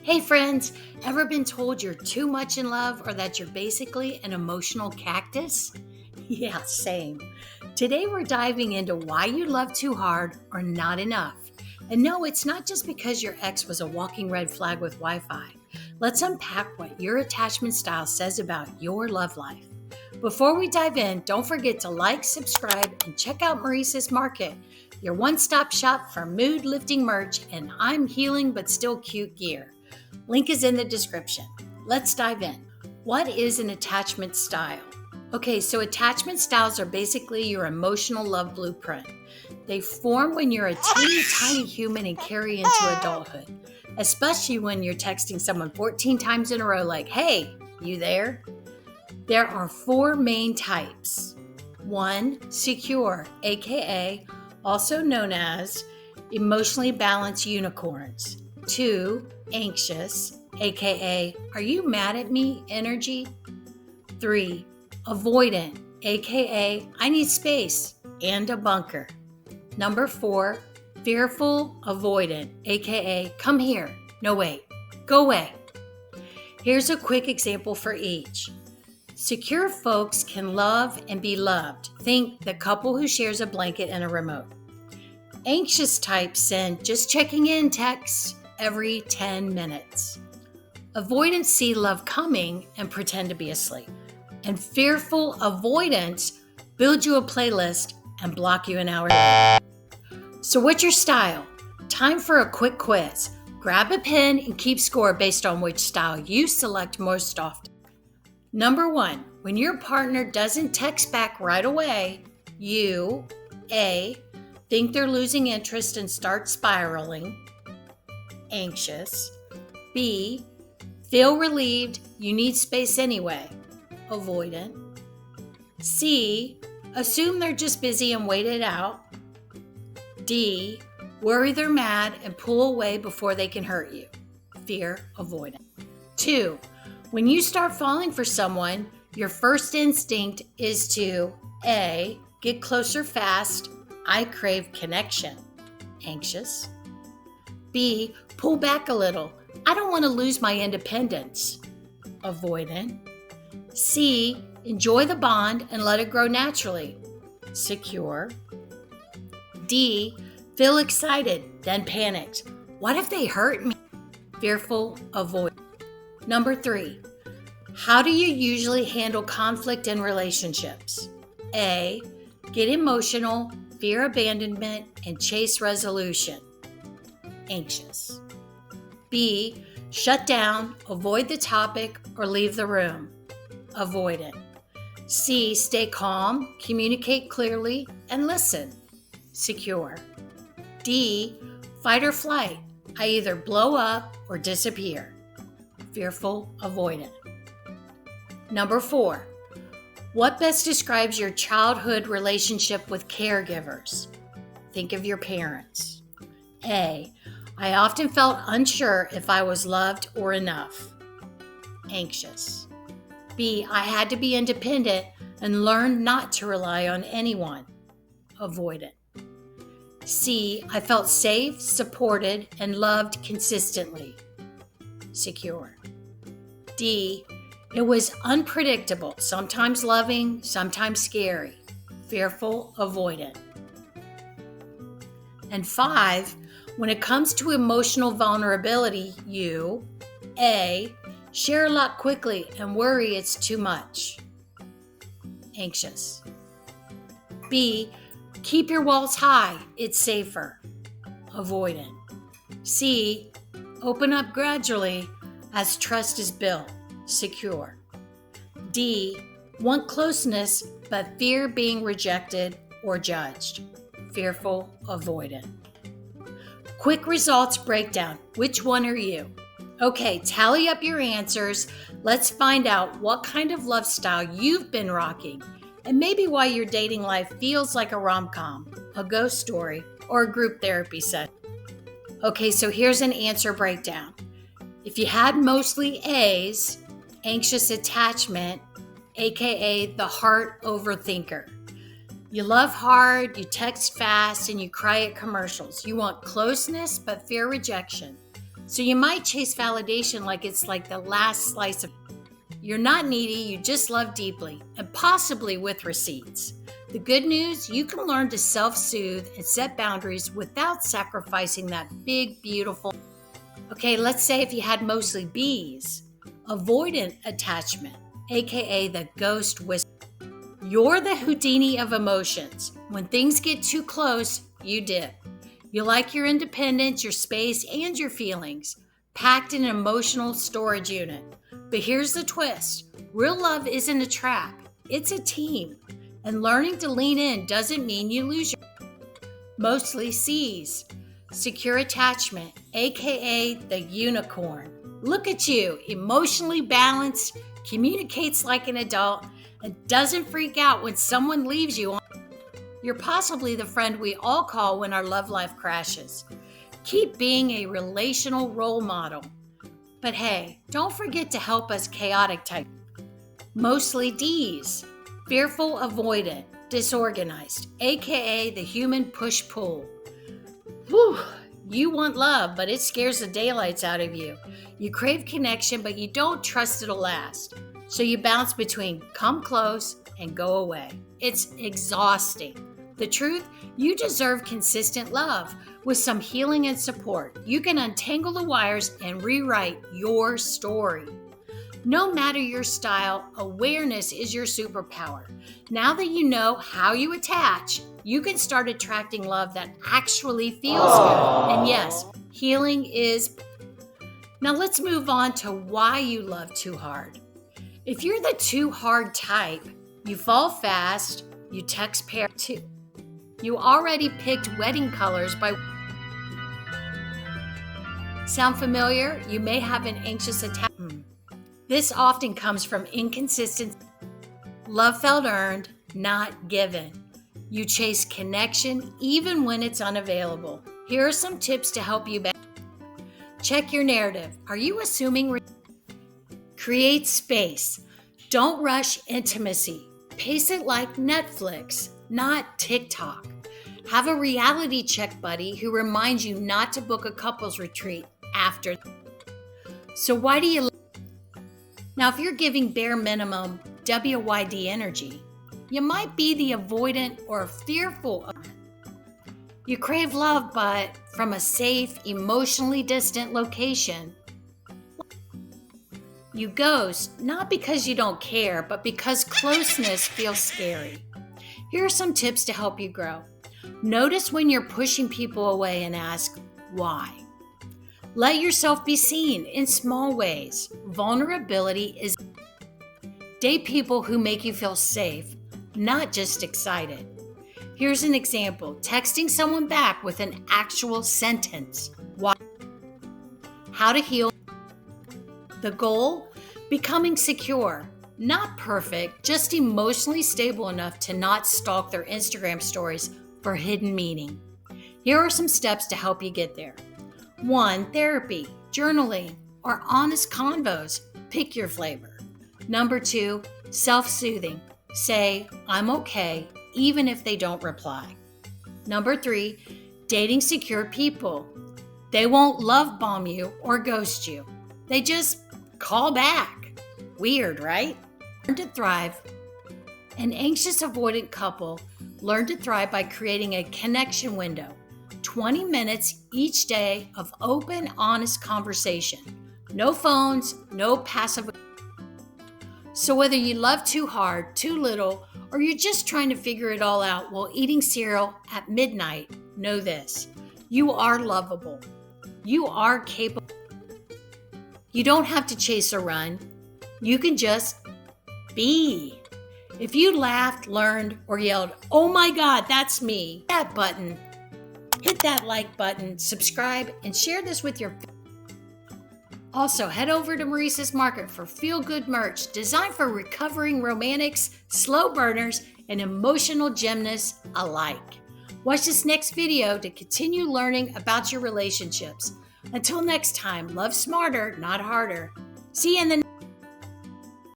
Hey friends, ever been told you're too much in love or that you're basically an emotional cactus? Yeah, same. Today we're diving into why you love too hard or not enough. And no, it's not just because your ex was a walking red flag with Wi Fi. Let's unpack what your attachment style says about your love life. Before we dive in, don't forget to like, subscribe, and check out Marica's Market, your one-stop shop for mood-lifting merch and I'm healing but still cute gear. Link is in the description. Let's dive in. What is an attachment style? Okay, so attachment styles are basically your emotional love blueprint. They form when you're a teeny tiny human and carry into adulthood, especially when you're texting someone 14 times in a row like, hey, you there? There are four main types. 1, secure, aka also known as emotionally balanced unicorns. 2, anxious, aka are you mad at me energy. 3, avoidant, aka I need space and a bunker. Number 4, fearful avoidant, aka come here, no wait, go away. Here's a quick example for each. Secure folks can love and be loved. Think the couple who shares a blanket and a remote. Anxious types send just checking in texts every 10 minutes. Avoidants see love coming and pretend to be asleep. And fearful avoidants build you a playlist and block you an hour later. So what's your style? Time for a quick quiz. Grab a pen and keep score based on which style you select most often. Number 1, when your partner doesn't text back right away, you A, think they're losing interest and start spiraling, anxious. B, feel relieved, you need space anyway, avoidant. C, assume they're just busy and wait it out. D, worry they're mad and pull away before they can hurt you, fear avoidant. 2, when you start falling for someone, your first instinct is to A, get closer fast, I crave connection, anxious. B, pull back a little, I don't want to lose my independence, avoidant. C, enjoy the bond and let it grow naturally, secure. D, feel excited, then panicked. What if they hurt me? Fearful, avoidant. Number 3, how do you usually handle conflict in relationships? A, get emotional, fear abandonment, and chase resolution, anxious. B, shut down, avoid the topic, or leave the room, avoidant. C, stay calm, communicate clearly, and listen, secure. D, fight or flight, I either blow up or disappear, fearful, avoidant. Number 4, what best describes your childhood relationship with caregivers? Think of your parents. A, I often felt unsure if I was loved or enough, anxious. B, I had to be independent and learn not to rely on anyone, avoidant. C, I felt safe, supported, and loved consistently, secure. D, it was unpredictable, sometimes loving, sometimes scary, fearful, avoidant. And 5, when it comes to emotional vulnerability, you A, share a lot quickly and worry it's too much, anxious. B, keep your walls high, it's safer, avoidant. C, open up gradually as trust is built, secure. D, want closeness but fear being rejected or judged, fearful, avoidant. Quick results breakdown. Which one are you? Okay, tally up your answers. Let's find out what kind of love style you've been rocking and maybe why your dating life feels like a rom-com, a ghost story, or a group therapy session. Okay, so here's an answer breakdown. If you had mostly A's, anxious attachment, aka the heart overthinker. You love hard, you text fast, and you cry at commercials. You want closeness but fear rejection. So you might chase validation like it's like the last slice of. You're not needy, you just love deeply, and possibly with receipts. The good news, you can learn to self-soothe and set boundaries without sacrificing that big, beautiful. Okay, let's say if you had mostly B's, avoidant attachment, aka the ghost whisper. You're the Houdini of emotions. When things get too close, you dip. You like your independence, your space, and your feelings, packed in an emotional storage unit. But here's the twist. Real love isn't a trap. It's a team. And learning to lean in doesn't mean you lose your mostly C's. Secure attachment, aka the unicorn. Look at you, emotionally balanced, communicates like an adult, and doesn't freak out when someone leaves you. You're possibly the friend we all call when our love life crashes. Keep being a relational role model. But hey, don't forget to help us chaotic type. Mostly D's. Fearful, avoidant, disorganized, aka the human push-pull. Whew, you want love, but it scares the daylights out of you. You crave connection, but you don't trust it'll last. So you bounce between come close and go away. It's exhausting. The truth, you deserve consistent love with some healing and support. You can untangle the wires and rewrite your story. No matter your style, awareness is your superpower. Now that you know how you attach, you can start attracting love that actually feels good. And yes, healing is. Now let's move on to why you love too hard. If you're the too hard type, you fall fast, you text pair too. You already picked wedding colors by. Sound familiar? You may have an anxious attachment. This often comes from inconsistent. Love felt earned, not given. You chase connection even when it's unavailable. Here are some tips to help you better. Check your narrative. Are you assuming? Create space. Don't rush intimacy. Pace it like Netflix, not TikTok. Have a reality check buddy who reminds you not to book a couples retreat after. So why do you? Now, if you're giving bare minimum WYD energy, you might be the avoidant or fearful. You crave love, but from a safe, emotionally distant location. You ghost, not because you don't care, but because closeness feels scary. Here are some tips to help you grow. Notice when you're pushing people away and ask, why? Let yourself be seen in small ways. Vulnerability is. Date people who make you feel safe, not just excited. Here's an example. Texting someone back with an actual sentence. Why? How to heal. The goal? Becoming secure. Not perfect, just emotionally stable enough to not stalk their Instagram stories for hidden meaning. Here are some steps to help you get there. 1. Therapy, journaling, or honest convos. Pick your flavor. 2. Self-soothing. Say, I'm okay, even if they don't reply. 3. Dating secure people. They won't love bomb you or ghost you. They just call back. Weird, right? Learn to thrive. An anxious avoidant couple learn to thrive by creating a connection window. 20 minutes each day of open, honest conversation. No phones, no passive. So whether you love too hard, too little, or you're just trying to figure it all out while eating cereal at midnight, know this. You are lovable. You are capable. You don't have to chase or run. You can just be. If you laughed, learned, or yelled, oh my God, that's me, that button. Hit that like button, subscribe, and share this with your. Also, head over to Marica's Market for feel-good merch designed for recovering romantics, slow burners, and emotional gymnasts alike. Watch this next video to continue learning about your relationships. Until next time, love smarter, not harder. See you in the